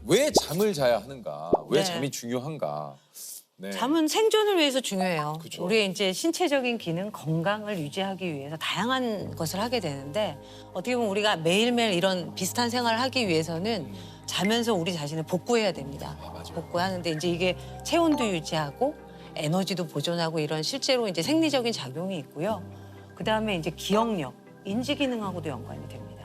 왜 잠을 자야 하는가? 왜 네. 잠이 중요한가? 네. 잠은 생존을 위해서 중요해요. 그쵸. 우리의 이제 신체적인 기능, 건강을 유지하기 위해서 다양한 것을 하게 되는데 어떻게 보면 우리가 매일매일 이런 비슷한 생활을 하기 위해서는 자면서 우리 자신을 복구해야 됩니다. 맞아요. 복구하는데 이제 이게 체온도 유지하고 에너지도 보존하고 이런 실제로 이제 생리적인 작용이 있고요. 그다음에 이제 기억력, 인지 기능하고도 연관이 됩니다.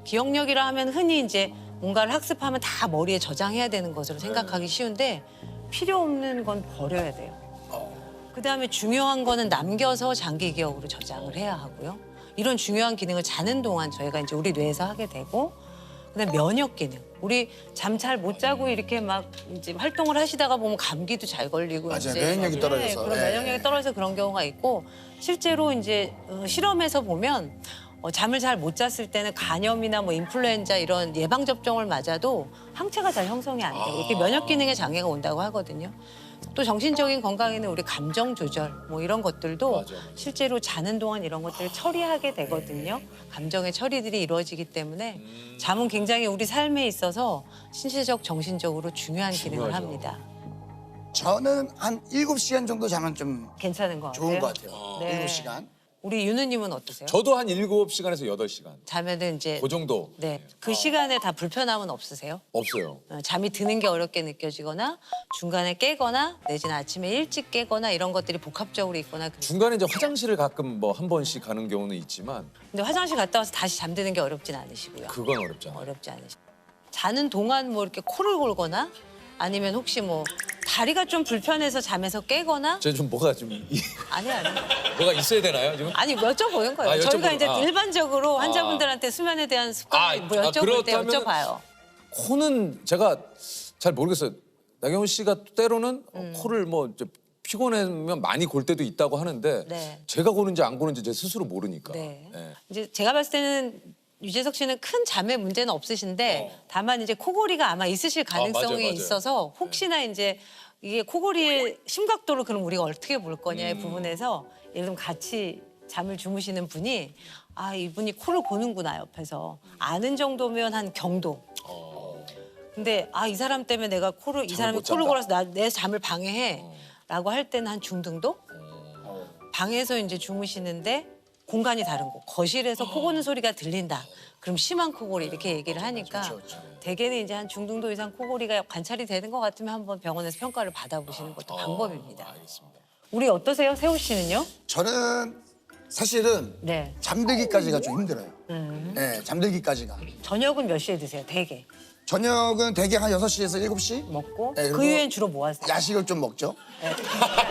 기억력이라 하면 흔히 이제 뭔가를 학습하면 다 머리에 저장해야 되는 것으로 생각하기 쉬운데 필요 없는 건 버려야 돼요. 그다음에 중요한 거는 남겨서 장기 기억으로 저장을 해야 하고요. 이런 중요한 기능을 자는 동안 저희가 이제 우리 뇌에서 하게 되고 그다음에 면역 기능. 우리 잠 잘 못 자고 이렇게 막 이제 활동을 하시다가 보면 감기도 잘 걸리고 맞아요. 이제 면역력이 떨어져서. 그런 예. 면역력이 떨어져서 그런 경우가 있고 실제로 이제 실험에서 보면 잠을 잘 못 잤을 때는 간염이나 뭐 인플루엔자 이런 예방 접종을 맞아도 항체가 잘 형성이 안 되고 이렇게 면역 기능에 장애가 온다고 하거든요. 또 정신적인 건강에는 우리 감정 조절 뭐 이런 것들도 맞아. 실제로 자는 동안 이런 것들을 처리하게 되거든요. 감정의 처리들이 이루어지기 때문에 잠은 굉장히 우리 삶에 있어서 신체적, 정신적으로 중요한 기능을 중요하죠. 합니다. 저는 한 7시간 정도 자면 좀 괜찮은 것 같아요. 좋은 것 같아요. 네. 7시간. 우리 유느님은 어떠세요? 저도 한 7시간에서 8시간. 자면은 이제 그 정도. 네. 그 시간에 다 불편함은 없으세요? 없어요. 잠이 드는 게 어렵게 느껴지거나 중간에 깨거나 내지는 아침에 일찍 깨거나 이런 것들이 복합적으로 있거나 중간에 이제 화장실을 가끔 뭐 한 번씩 가는 경우는 있지만 근데 화장실 갔다 와서 다시 잠드는 게 어렵진 않으시고요. 그건 어렵잖아요. 어렵지 않으시고 자는 동안 뭐 이렇게 코를 골거나 아니면 혹시 뭐 다리가 좀 불편해서 잠에서 깨거나 제가 좀 뭐가 좀 아니 뭐가 있어야 되나요 지금? 아니 여쭤보는 거예요. 아, 저희가 여쭤보는- 이제 아. 일반적으로 환자분들한테 수면에 대한 습관 뭐 여쭤볼 때 그렇다면은- 여쭤봐요. 코는 제가 잘 모르겠어요. 나경원 씨가 때로는 코를 뭐 이제 피곤하면 많이 골 때도 있다고 하는데 네. 제가 고는지 안 고는지 제 스스로 모르니까. 네. 예. 이제 제가 봤을 때는 유재석 씨는 큰 잠의 문제는 없으신데 다만 이제 코골이가 아마 있으실 가능성이 맞아요, 맞아요. 있어서 혹시나 이제 이게 코골이의 심각도를 그럼 우리가 어떻게 볼 거냐의 부분에서 예를 들면 같이 잠을 주무시는 분이 아 이분이 코를 고는구나 옆에서 아는 정도면 한 경도. 근데 아 이 사람 때문에 내가 코를 이 사람이 못 코를 잔다. 골아서 내 잠을 방해해라고 할 때는 한 중등도? 방에서 이제 주무시는데 공간이 다른 곳, 거실에서 코 고는 소리가 들린다. 그럼 심한 코골이 이렇게 얘기를 하니까 대개는 이제 한 중등도 이상 코골이가 관찰이 되는 것 같으면 한번 병원에서 평가를 받아보시는 것도 방법입니다. 알겠습니다. 우리 어떠세요, 세호 씨는요? 저는 사실은 네. 잠들기까지가 좀 힘들어요. 네, 잠들기까지가. 저녁은 몇 시에 드세요, 대개? 저녁은 대개 한 6시에서 7시? 먹고 네, 그 그리고 이후엔 주로 뭐 하세요? 야식을 좀 먹죠.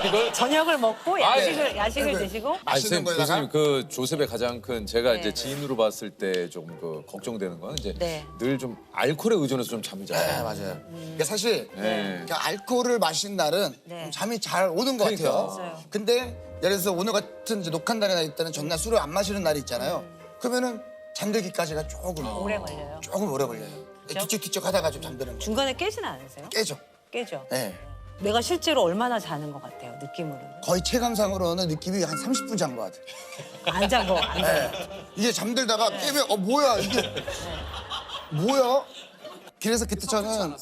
이걸 저녁을 먹고 야식을 네. 드시고 아니, 맛있는 거에다가? 교수님 그 조셉의 가장 큰 제가 네. 이제 지인으로 봤을 때 좀 그 걱정되는 거는 이제 네. 늘 좀 알코올에 의존해서 좀 잠을 자요. 네, 맞아요. 그러니까 사실 네. 그 알코올을 마신 날은 네. 좀 잠이 잘 오는 것 그러니까. 같아요. 맞아요. 근데 예를 들어서 오늘 같은 이제 녹화 날이나 있다는 전날 술을 안 마시는 날이 있잖아요. 그러면은 잠들기까지가 조금 오래 걸려요. 조금 오래 걸려요. 뒤척뒤척 하다가 좀 잠드는 거. 중간에 깨지는 않으세요? 깨죠. 깨죠. 네. 내가 실제로 얼마나 자는 것 같아요, 느낌으로는? 거의 체감상으로는 느낌이 한 30분 잔 것 같아요. 안 잔 거, 안 잔 거. 네. 이게 잠들다가 깨면 뭐야 이게 뭐야? 그래서 그때 저는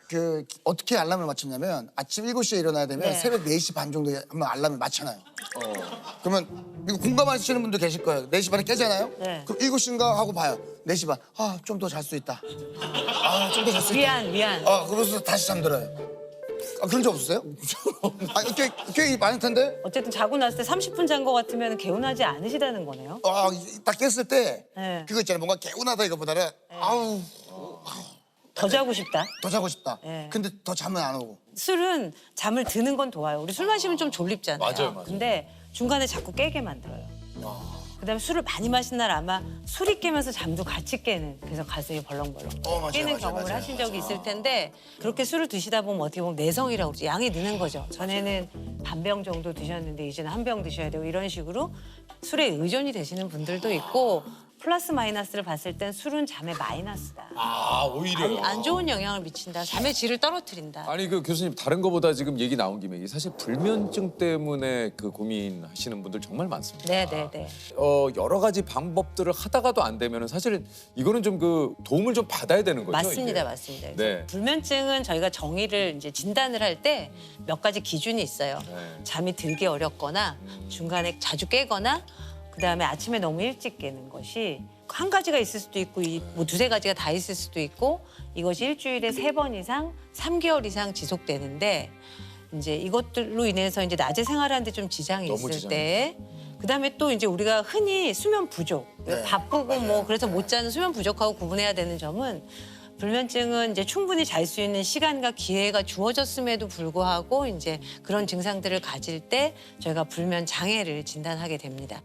그 어떻게 알람을 맞췄냐면 아침 7시에 일어나야 되면 네. 새벽 4시 반 정도에 한번 알람을 맞춰놔요. 그러면 이거 공감하시는 분도 계실 거예요. 4시 반에 깨잖아요? 네. 그럼 7시인가 하고 봐요. 4시 반. 아, 좀 더 잘 수 있다. 아, 좀 더 잘 수 있다. 미안. 그러면서 다시 잠들어요. 아, 그런 적 없으세요? 아니, 꽤 많을 텐데? 어쨌든 자고 났을 때 30분 잔 거 같으면 개운하지 않으시다는 거네요. 딱 깼을 때 네. 그거 있잖아요. 뭔가 개운하다 이거보다는 아우, 더 자고 싶다. 더 자고 싶다. 네. 근데 더 잠은 안 오고. 술은 잠을 드는 건 좋아요. 우리 술 마시면 좀 졸립잖아요. 맞아요. 근데 중간에 자꾸 깨게 만들어요. 그다음에 술을 많이 마신 날 아마 술이 깨면서 잠도 같이 깨는 그래서 가슴이 벌렁벌렁 맞아요, 깨는 맞아요, 경험을 맞아요. 하신 적이 있을 텐데 그렇게 술을 드시다 보면 어떻게 보면 내성이라고 그러죠. 양이 느는 거죠. 전에는 반병 정도 드셨는데 이제는 한 병 드셔야 되고 이런 식으로 술에 의존이 되시는 분들도 있고 플러스 마이너스를 봤을 땐 술은 잠에 마이너스다. 아 오히려. 안 좋은 영향을 미친다. 잠의 질을 떨어뜨린다. 아니 그 교수님 다른 거보다 지금 얘기 나온 김에 이게 사실 불면증 때문에 그 고민하시는 분들 정말 많습니다. 네네네. 여러 가지 방법들을 하다가도 안 되면은 사실은 이거는 좀 그 도움을 좀 받아야 되는 거죠. 맞습니다, 이게. 맞습니다. 네. 불면증은 저희가 정의를 이제 진단을 할 때 몇 가지 기준이 있어요. 네. 잠이 들기 어렵거나 중간에 자주 깨거나 그다음에 아침에 너무 일찍 깨는 것이 한 가지가 있을 수도 있고 뭐 두세 가지가 다 있을 수도 있고 이것이 일주일에 3번 이상 3개월 이상 지속되는데 이제 이것들로 인해서 이제 낮에 생활하는데 좀 지장이 너무 있을 지장이 때 그다음에 또 이제 우리가 흔히 수면 부족 네. 바쁘고 뭐 그래서 못 자는 수면 부족하고 구분해야 되는 점은 불면증은 이제 충분히 잘 수 있는 시간과 기회가 주어졌음에도 불구하고 이제 그런 증상들을 가질 때 저희가 불면 장애를 진단하게 됩니다.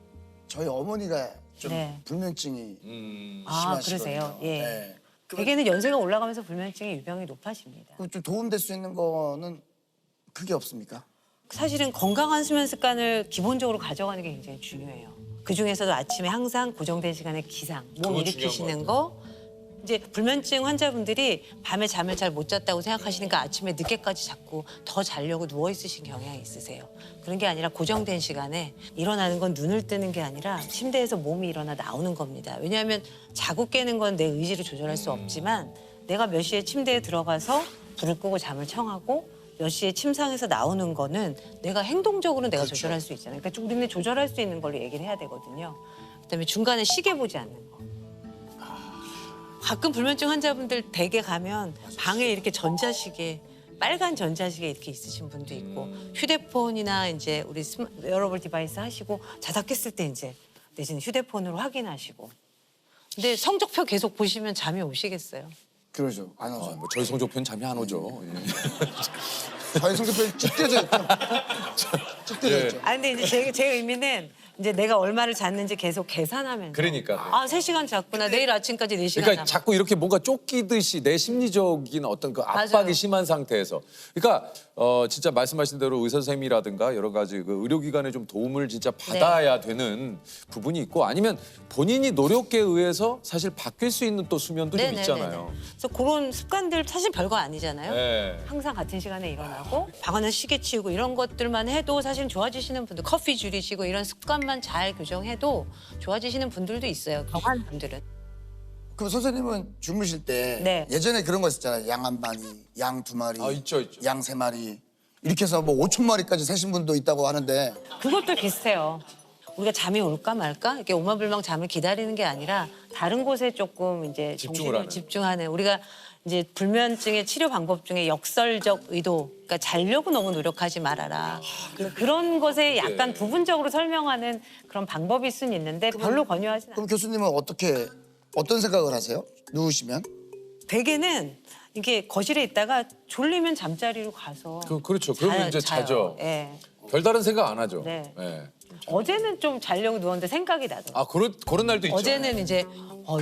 저희 어머니가 좀 네. 불면증이 아, 심하시거든요. 그러세요? 예. 네. 대개는 연세가 올라가면서 불면증의 유병이 높아집니다. 좀 도움될 수 있는 거는 크게 없습니까? 사실은 건강한 수면 습관을 기본적으로 가져가는 게 굉장히 중요해요. 그 중에서도 아침에 항상 고정된 시간에 기상, 몸 그거 일으키시는 거. 이제 불면증 환자분들이 밤에 잠을 잘 못 잤다고 생각하시니까 아침에 늦게까지 자꾸 더 자려고 누워 있으신 경향이 있으세요. 그런 게 아니라 고정된 시간에 일어나는 건 눈을 뜨는 게 아니라 침대에서 몸이 일어나 나오는 겁니다. 왜냐하면 자고 깨는 건 내 의지로 조절할 수 없지만 내가 몇 시에 침대에 들어가서 불을 끄고 잠을 청하고 몇 시에 침상에서 나오는 거는 내가 행동적으로 내가 조절할 수 있잖아요. 그러니까 우리는 조절할 수 있는 걸로 얘기를 해야 되거든요. 그다음에 중간에 시계 보지 않는 거. 가끔 불면증 환자분들 댁에 가면 방에 이렇게 전자시계, 빨간 전자시계 이렇게 있으신 분도 있고 휴대폰이나 이제 우리 웨어러블 디바이스 하시고 자다 깼을 때 이제 내지는 휴대폰으로 확인하시고. 근데 성적표 계속 보시면 잠이 오시겠어요? 그러죠. 안 오죠. 뭐 저희 성적표는 잠이 안 오죠. 예. 저희 성격표 쭉 떼져 있죠. 쭉 떼져 있죠. 아 근데 이제 제 의미는 이제 내가 얼마를 잤는지 계속 계산하면서 그러니까. 아 3시간 잤구나. 내일 아침까지 4시간 그러니까 남았 자꾸 이렇게 뭔가 쫓기듯이 내 심리적인 어떤 그 압박이 맞아요. 심한 상태에서 그러니까 진짜 말씀하신 대로 의사 선생님이라든가 여러 가지 그 의료기관의 좀 도움을 진짜 받아야 되는 부분이 있고 아니면 본인이 노력에 의해서 사실 바뀔 수 있는 또 수면도 좀 네네네네. 있잖아요. 그래서 그런 습관들 사실 별거 아니잖아요. 네. 항상 같은 시간에 일어나고 방 안에 시계 치우고 이런 것들만 해도 사실 좋아지시는 분들 커피 줄이시고 이런 습관만 잘 교정해도 좋아지시는 분들도 있어요. 강한 분들은. 그럼 선생님은 주무실 때 네. 예전에 그런 거 있었잖아요. 양 한 마리, 양 2마리, 아, 있죠. 양 3마리 이렇게 해서 뭐 5천 마리까지 세신 분도 있다고 하는데 그것도 비슷해요. 우리가 잠이 올까 말까 이렇게 오마불망 잠을 기다리는 게 아니라 다른 곳에 조금 이제 집중을 정신을 하는. 집중하는 우리가 이제 불면증의 치료 방법 중에 역설적 의도, 그러니까 자려고 너무 노력하지 말아라. 그런 것에 약간 부분적으로 설명하는 그런 방법일 수는 있는데 별로 권유하지는 않아요. 그럼 교수님은 어떤 생각을 하세요? 누우시면? 대개는 이게 거실에 있다가 졸리면 잠자리로 가서 그렇죠. 그러면 이제 자요. 자죠. 예. 별다른 생각 안 하죠. 네. 예. 어제는 좀 자려고 누웠는데 생각이 나더라고요. 아 그런 날도 있죠. 어제는 이제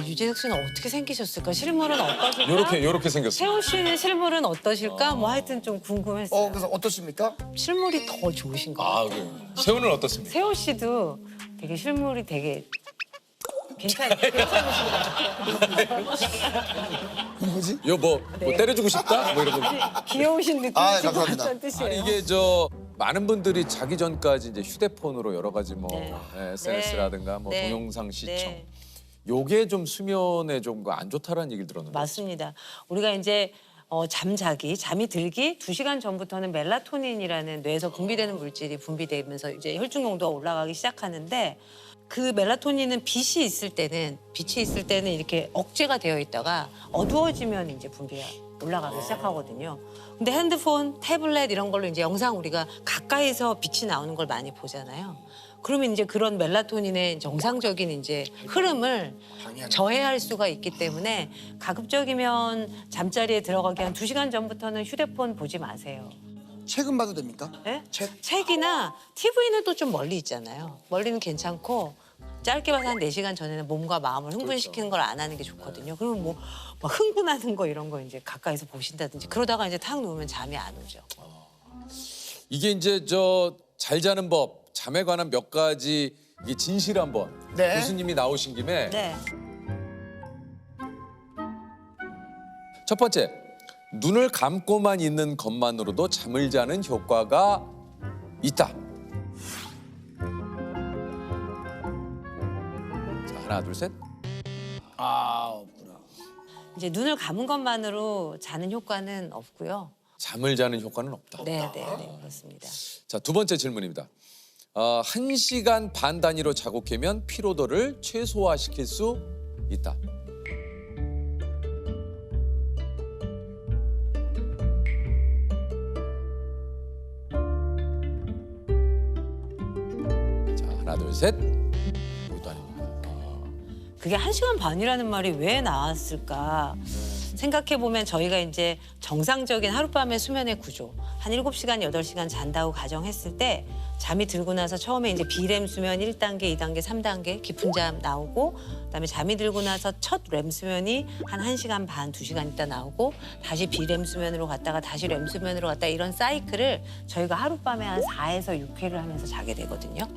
유재석 씨는 어떻게 생기셨을까? 실물은 어떠실까? 요렇게 생겼어요. 세호 씨는 실물은 어떠실까? 뭐 하여튼 좀 궁금했어요. 그래서 어떠십니까? 실물이 더 좋으신 것 같아요. 아 그래요. 세훈은 어떻습니까? 세호 씨도 되게 실물이 되게 괜찮으신 것 같아요. 뭐지? 이거 뭐 때려주고 싶다? 뭐 이런 거. 귀여우신 느낌이신 아, 것 감사합니다. 같다는 뜻이에요. 아니 이게 많은 분들이 자기 전까지 이제 휴대폰으로 여러 가지 뭐 네. SNS라든가 뭐 네. 동영상 시청 네. 요게 좀 수면에 좀 안 좋다라는 얘기를 들었는데. 맞습니다. 우리가 이제 잠이 들기 2시간 전부터는 멜라토닌이라는 뇌에서 분비되는 물질이 분비되면서 이제 혈중 농도가 올라가기 시작하는데 그 멜라토닌은 빛이 있을 때는 이렇게 억제가 되어 있다가 어두워지면 이제 분비가 올라가기 시작하거든요. 근데 핸드폰, 태블릿 이런 걸로 이제 영상 우리가 가까이서 빛이 나오는 걸 많이 보잖아요. 그러면 이제 그런 멜라토닌의 정상적인 이제 흐름을 저해할 수가 있기 때문에 가급적이면 잠자리에 들어가기 한 2시간 전부터는 휴대폰 보지 마세요. 책은 봐도 됩니까? 네? 책? 책이나 TV는 또 좀 멀리 있잖아요. 멀리는 괜찮고 짧게 봐서 한 4시간 전에는 몸과 마음을 흥분시키는 걸 안 하는 게 좋거든요. 그러면 뭐 막 흥분하는 거 이런 거 이제 가까이서 보신다든지 그러다가 이제 탁 누우면 잠이 안 오죠. 이게 이제 잘 자는 법, 잠에 관한 몇 가지 이 진실 한번 네. 교수님이 나오신 김에 네. 첫 번째, 눈을 감고만 있는 것만으로도 잠을 자는 효과가 있다. 자, 하나, 둘, 셋. 아, 없구나. 이제 눈을 감은 것만으로 자는 효과는 없고요. 잠을 자는 효과는 없다. 네, 그렇습니다. 자, 두 번째 질문입니다. 1시간 반 단위로 자고 깨면 피로도를 최소화시킬 수 있다. 자, 하나, 둘, 셋. 이것도 아닙니다. 그게 1시간 반이라는 말이 왜 나왔을까? 생각해보면 저희가 이제 정상적인 하룻밤의 수면의 구조, 한 7시간, 8시간 잔다고 가정했을 때 잠이 들고 나서 처음에 이제 비렘 수면 1단계, 2단계, 3단계 깊은 잠 나오고 그다음에 잠이 들고 나서 첫 렘 수면이 한 1시간 반, 2시간 있다 나오고 다시 비렘 수면으로 갔다가 다시 렘 수면으로 갔다 이런 사이클을 저희가 하룻밤에 한 4에서 6회를 하면서 자게 되거든요.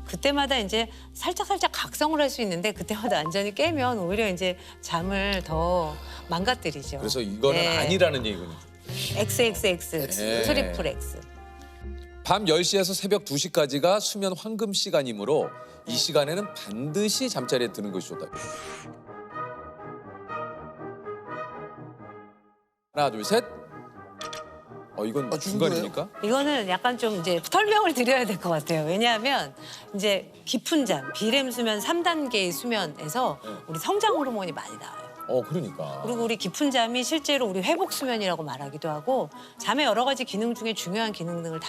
그때마다 이제 살짝 각성을 할 수 있는데 그때마다 완전히 깨면 오히려 이제 잠을 더 망가뜨리죠. 그래서 이거는 네. 아니라는 얘기군요. XXX, 네. 트리플 X. 밤 10시에서 새벽 2시까지가 수면 황금 시간이므로 이 시간에는 반드시 잠자리에 드는 것이 좋다. 하나, 둘, 셋. 이건 중간입니까? 이거는 약간 좀 이제 설명을 드려야 될 것 같아요. 왜냐하면 이제 깊은 잠, 비렘 수면 3단계의 수면에서 우리 성장 호르몬이 많이 나와요. 그러니까. 그리고 우리 깊은 잠이 실제로 우리 회복 수면이라고 말하기도 하고 잠의 여러 가지 기능 중에 중요한 기능 등을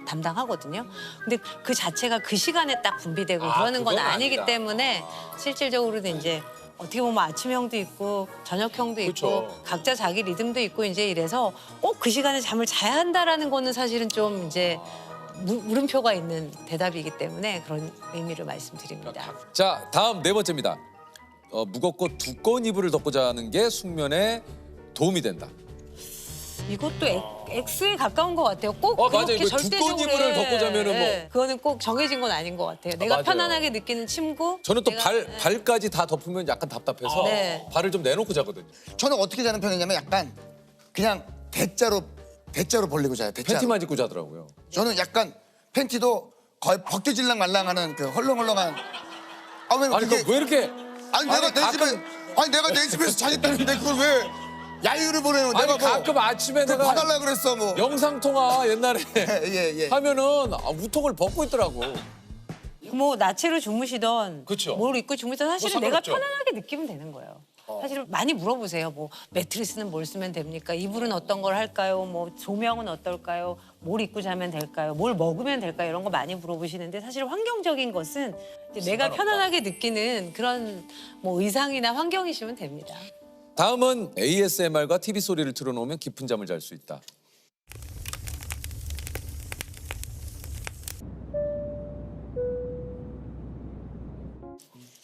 담당하거든요. 근데 그 자체가 그 시간에 딱 분비되고 그러는 건 그건 아니기 아니다. 때문에 실질적으로는 이제 어떻게 보면 아침형도 있고 저녁형도 있고 그쵸. 각자 자기 리듬도 있고 이제 이래서 꼭 그 시간에 잠을 자야 한다라는 거는 사실은 좀 이제 물음표가 있는 대답이기 때문에 그런 의미를 말씀드립니다. 자, 다음 네 번째입니다. 무겁고 두꺼운 이불을 덮고 자는 게 숙면에 도움이 된다. 이것도 X에 가까운 것 같아요. 꼭 맞아요. 그렇게 이거 절대적으로 두꺼운 이불을 덮고 자면은 뭐. 그거는 꼭 정해진 건 아닌 것 같아요. 내가 맞아요. 편안하게 느끼는 침구. 저는 또 내가- 발까지 다 덮으면 약간 답답해서 네. 발을 좀 내놓고 자거든요. 저는 어떻게 자는 편이냐면 약간 그냥 대자로 벌리고 자요. 대자로. 팬티만 입고 자더라고요. 저는 약간 팬티도 거의 벗겨질랑 말랑하는 그 헐렁헐렁한. 왜 아니, 그게 왜 이렇게 내가 내 집에서 자겠다는데 그걸 왜 야유를 보내요? 아니, 내가 가끔 아침에 그거 내가 봐달라 그랬어 뭐. 영상 통화 옛날에 예. 하면은 우통을 벗고 있더라고. 뭐 나체로 주무시던 그쵸. 뭘 입고 주무시던 사실은 뭐 내가 상관없죠. 편안하게 느끼면 되는 거예요. 사실 많이 물어보세요. 뭐 매트리스는 뭘 쓰면 됩니까? 이불은 어떤 걸 할까요? 뭐 조명은 어떨까요? 뭘 입고 자면 될까요? 뭘 먹으면 될까요? 이런 거 많이 물어보시는데 사실 환경적인 것은 이제 내가 편안하게 느끼는 그런 뭐 의상이나 환경이시면 됩니다. 다음은 ASMR과 TV 소리를 틀어놓으면 깊은 잠을 잘 수 있다.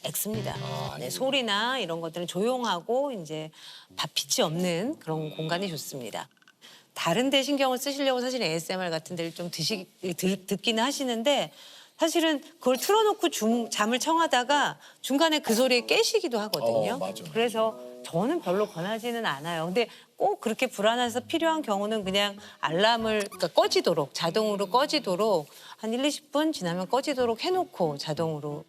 X입니다. 네, 소리나 이런 것들은 조용하고 이제 빛이 없는 그런 공간이 좋습니다. 다른 데 신경을 쓰시려고 사실 ASMR 같은 데를 좀 듣기는 하시는데 사실은 그걸 틀어놓고 잠을 청하다가 중간에 그 소리에 깨시기도 하거든요. 맞아. 그래서 저는 별로 권하지는 않아요. 근데 꼭 그렇게 불안해서 필요한 경우는 그냥 알람을 그러니까 꺼지도록 자동으로 꺼지도록 한 1, 20분 지나면 꺼지도록 해놓고 자동으로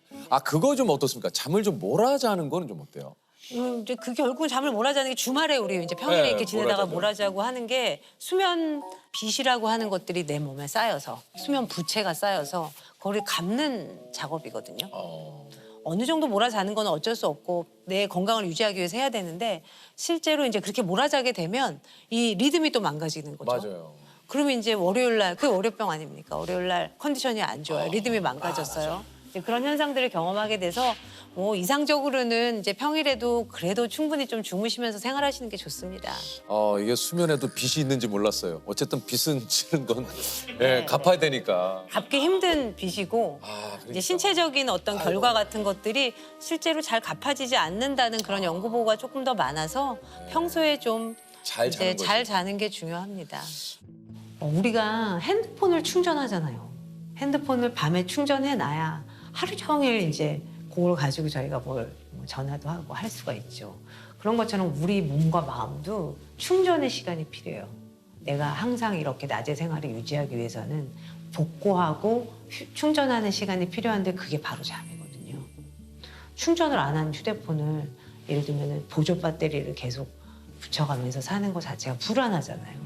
그거 좀 어떻습니까? 잠을 좀 몰아자는 거는 좀 어때요? 이제 그 결국은 잠을 몰아자는 게 주말에 우리 이제 평일에 네, 이렇게 지내다가 몰아자죠. 몰아자고 하는 게 수면 빛이라고 하는 것들이 내 몸에 쌓여서 수면 부채가 쌓여서 그걸 감는 작업이거든요. 어느 정도 몰아자는 건 어쩔 수 없고 내 건강을 유지하기 위해서 해야 되는데 실제로 이제 그렇게 몰아자게 되면 이 리듬이 또 망가지는 거죠. 맞아요. 그러면 이제 월요일 날 그게 월요병 아닙니까? 월요일 날 컨디션이 안 좋아요. 리듬이 망가졌어요. 이제 그런 현상들을 경험하게 돼서 뭐 이상적으로는 이제 평일에도 그래도 충분히 좀 주무시면서 생활하시는 게 좋습니다. 이게 수면에도 빚이 있는지 몰랐어요. 어쨌든 빚은 치는 건 갚아야 되니까. 갚기 힘든 빚이고 그러니까. 이제 신체적인 어떤 결과 같은 것들이 실제로 잘 갚아지지 않는다는 그런 연구 보고가 조금 더 많아서 평소에 좀 잘 자는 이제 잘 거죠. 자는 게 중요합니다. 우리가 핸드폰을 충전하잖아요. 핸드폰을 밤에 충전해 놔야 하루 종일 이제 그걸 가지고 저희가 뭘 전화도 하고 할 수가 있죠. 그런 것처럼 우리 몸과 마음도 충전의 시간이 필요해요. 내가 항상 이렇게 낮의 생활을 유지하기 위해서는 복구하고 충전하는 시간이 필요한데 그게 바로 잠이거든요. 충전을 안 한 휴대폰을 예를 들면 보조 배터리를 계속 붙여가면서 사는 것 자체가 불안하잖아요.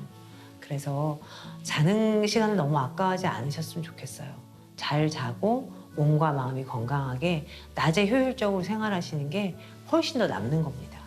그래서 자는 시간을 너무 아까워하지 않으셨으면 좋겠어요. 잘 자고 몸과 마음이 건강하게 낮에 효율적으로 생활하시는 게 훨씬 더 남는 겁니다.